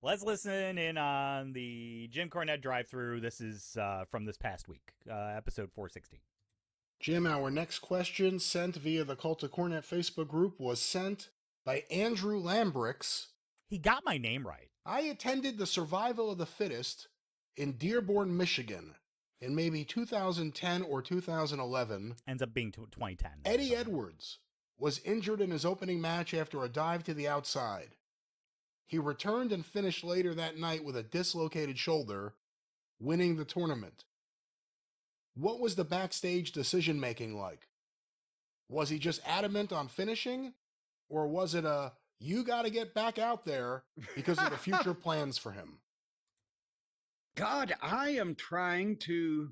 Let's listen in on the Jim Cornette drive-thru. This is from this past week, episode 416. Jim, our next question sent via the Cult of Cornette Facebook group was sent by Andrew Lambrix. He got my name right. I attended the Survival of the Fittest in Dearborn, Michigan in maybe 2010 or 2011. Ends up being 2010. Eddie Edwards was injured in his opening match after a dive to the outside. He returned and finished later that night with a dislocated shoulder, winning the tournament. What was the backstage decision-making like? Was he just adamant on finishing? Or was it a, you gotta get back out there because of the future plans for him? God, I'm trying to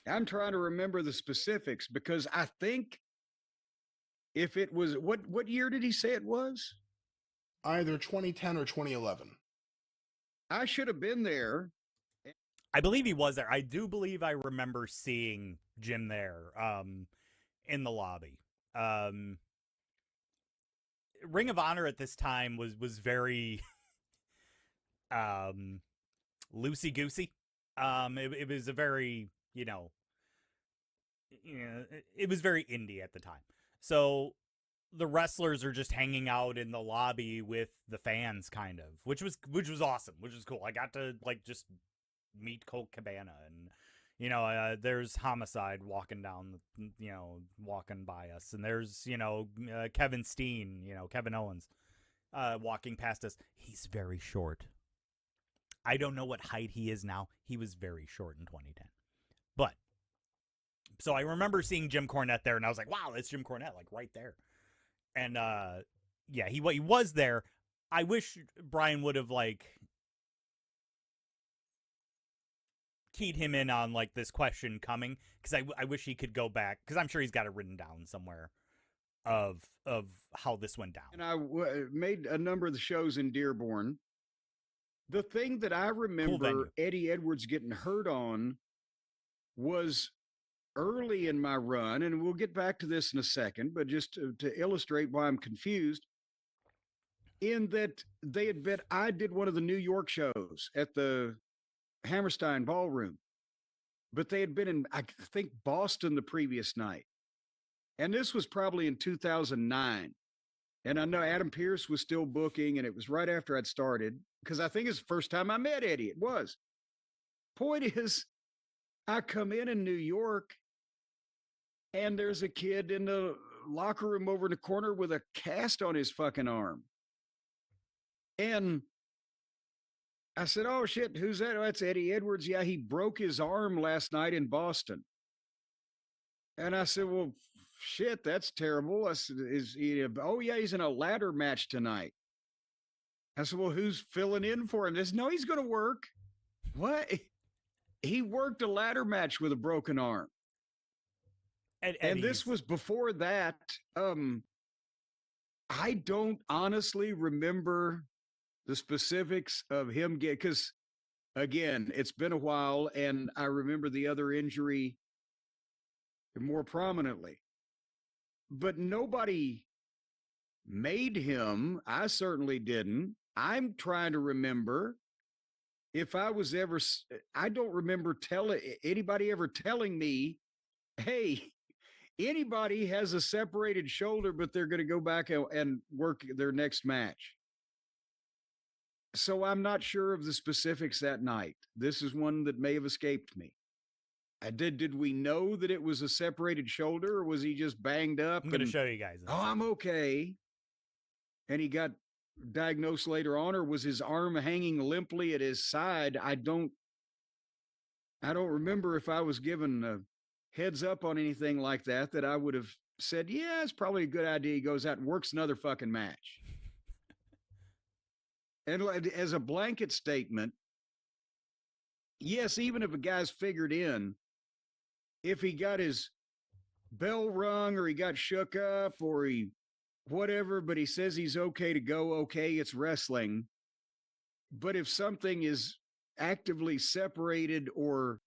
remember the specifics because I think if it was, what year did he say it was? Either 2010 or 2011. I should have been there. I believe he was there. I do believe I remember seeing Jim there in the lobby. Ring of Honor at this time was very loosey-goosey. It was a very, it was very indie at the time. So the wrestlers are just hanging out in the lobby with the fans, kind of, which was awesome, which was cool. I got to just meet Colt Cabana, and there's Homicide walking down, walking by us, and there's Kevin Steen, Kevin Owens, walking past us. He's very short. I don't know what height he is now. He was very short in 2010, but so I remember seeing Jim Cornette there, and I was like, wow, that's Jim Cornette, like right there. And he was there. I wish Brian would have keyed him in on this question coming, because I wish he could go back, because I'm sure he's got it written down somewhere of how this went down. And I made a number of the shows in Dearborn. The thing that I remember Eddie Edwards getting hurt on was early in my run, and we'll get back to this in a second, but just to illustrate why I'm confused, in that I did one of the New York shows at the Hammerstein Ballroom, but they had been in, I think, Boston the previous night. And this was probably in 2009. And I know Adam Pearce was still booking, and it was right after I'd started, because I think it's the first time I met Eddie. It was. Point is, I come in New York, and there's a kid in the locker room over in the corner with a cast on his fucking arm. And I said, oh, shit, who's that? Oh, that's Eddie Edwards. Yeah, he broke his arm last night in Boston. And I said, well, shit, that's terrible. I said, oh, yeah, he's in a ladder match tonight. I said, well, who's filling in for him? They said, no, he's going to work. What? He worked a ladder match with a broken arm. And this was before that. I don't honestly remember the specifics of him because, again, it's been a while, and I remember the other injury more prominently. But nobody made him. I certainly didn't. I'm trying to remember if I was ever, I don't remember anybody ever telling me, hey, anybody has a separated shoulder, but they're going to go back and work their next match. So I'm not sure of the specifics that night. This is one that may have escaped me. Did we know that it was a separated shoulder, or was he just banged up? I'm going to show you guys. Oh, I'm okay. And he got diagnosed later on, or was his arm hanging limply at his side? I don't remember if I was given a heads up on anything like that I would have said, yeah, it's probably a good idea. He goes out and works another fucking match. And as a blanket statement, yes, even if a guy's figured in, if he got his bell rung or he got shook up or he whatever, but he says he's okay to go, okay, it's wrestling. But if something is actively separated or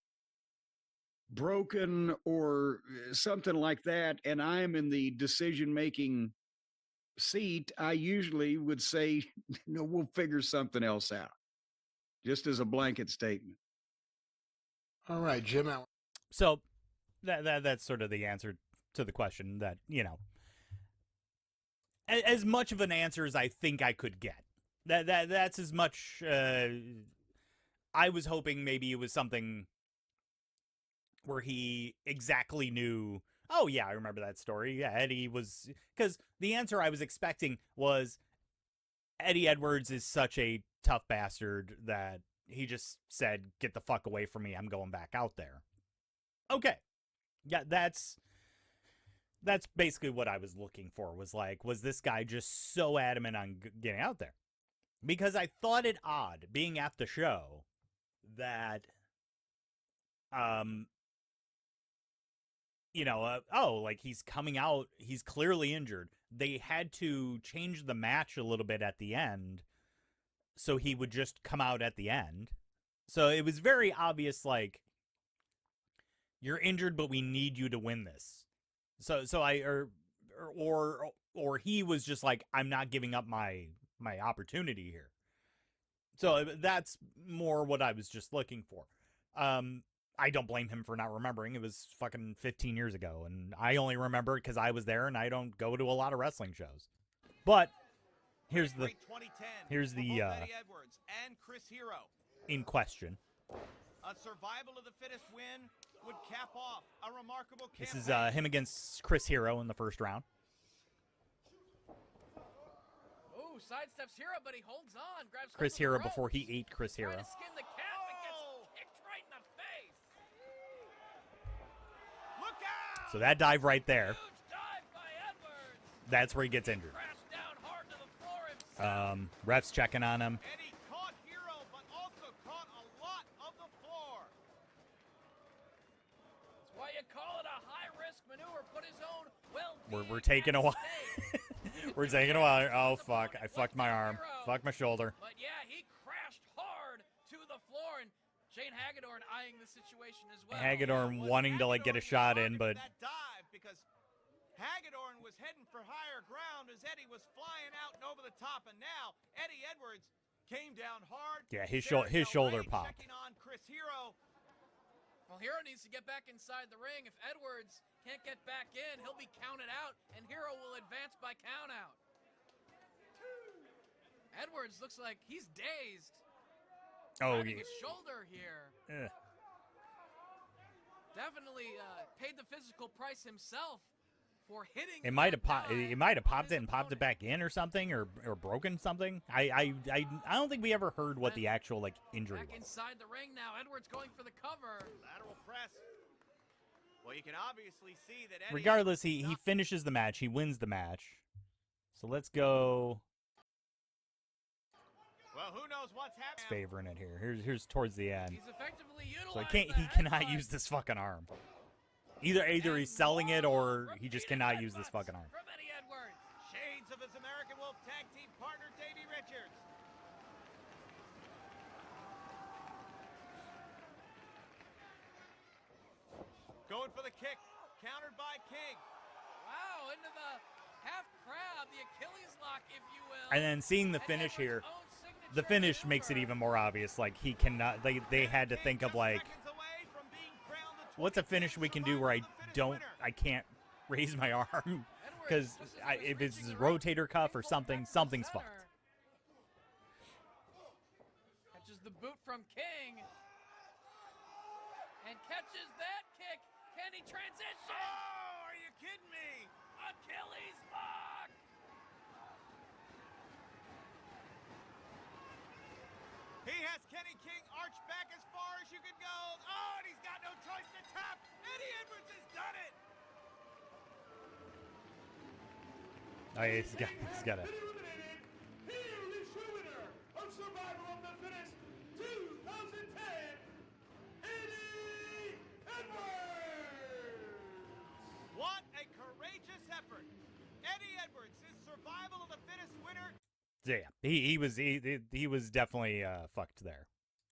broken or something like that, and I'm in the decision-making seat, I usually would say, no, we'll figure something else out, just as a blanket statement. All right, Jim. So that's sort of the answer to the question that, as much of an answer as I think I could get. That's as much. I was hoping maybe it was something where he exactly knew. Oh yeah, I remember that story. Yeah, Eddie was, because the answer I was expecting was Eddie Edwards is such a tough bastard that he just said, "Get the fuck away from me. I'm going back out there." Okay, yeah, that's basically what I was looking for. Was this guy just so adamant on getting out there? Because I thought it odd being at the show that, like he's coming out, he's clearly injured. They had to change the match a little bit at the end, so he would just come out at the end. So it was very obvious, like, you're injured, but we need you to win this. So he was just like, I'm not giving up my opportunity here. So that's more what I was just looking for. I don't blame him for not remembering. It was fucking 15 years ago, and I only remember it because I was there, and I don't go to a lot of wrestling shows. But here's the Edwards and Chris Hero. In question. A survival of the fittest win would cap off a remarkable campaign. This is him against Chris Hero in the first round. Oh, sidesteps Hero, but he holds on. Grabs Chris Hero before he ate Chris Hero. Trying to skin the cat, but gets kicked right in the face. Look out! So that dive right there. Huge dive by Edwards. That's where he gets injured. Crashed down hard to the floor himself. Ref's checking on him. Eddie caught Hero, but also caught a lot of the floor. That's why you call it a high-risk maneuver. Put his own We're taking a while. We're taking a while. Oh, fuck. I fucked my arm. Fuck my shoulder. But yeah, he crashed hard to the floor, and Shane Hagedorn eyeing the situation as well. Hagedorn wanting to, like, get a shot in, but that dive, because Hagedorn was heading for higher ground as Eddie was flying out and over the top, and now Eddie Edwards came down hard. yeah, his shoulder popped. Checking on Chris Hero. Well, Hero needs to get back inside the ring. If Edwards can't get back in, he'll be counted out, and Hero will advance by countout. Edwards looks like he's dazed. Oh, Grabbing his shoulder here. Definitely paid the physical price himself for hitting. It might have popped it and popped it back in or something, or broken something. I don't think we ever heard what the actual, like, injury Back was. inside the ring now. Edwards going for the cover. Lateral press. Well, you can obviously see that Eddie Regardless, he finishes the match. He wins the match. So let's go. Well, who knows what's happening? Favoring it here. Here's towards the end. He's effectively So utilized he cannot use this fucking arm. Either he's selling it or he just cannot use this fucking arm. From Eddie Edwards. Shades of his American Wolf tag team partner, Davey Richards. Going for the kick, countered by King. Wow, into the half crab, the Achilles lock, if you will. And then seeing the finish here, the finish makes it even more obvious. Like, he cannot. They had to think of, like, what's a finish we can do where I can't raise my arm, because if it's a rotator cuff or something, something's fucked. Catches the boot from King. And catches that kick. Can he transition? Oh, are you kidding me? Achilles lock. He has Kenny King arched back as far as you can go. Oh, and he's got no choice to tap. Eddie Edwards has done it. Oh, yeah, he's got it. He is the winner of Survival of the Fittest 2010, Eddie Edwards. What a courageous effort. Eddie Edwards is Survival of the Fittest winner. Yeah, he was definitely fucked there.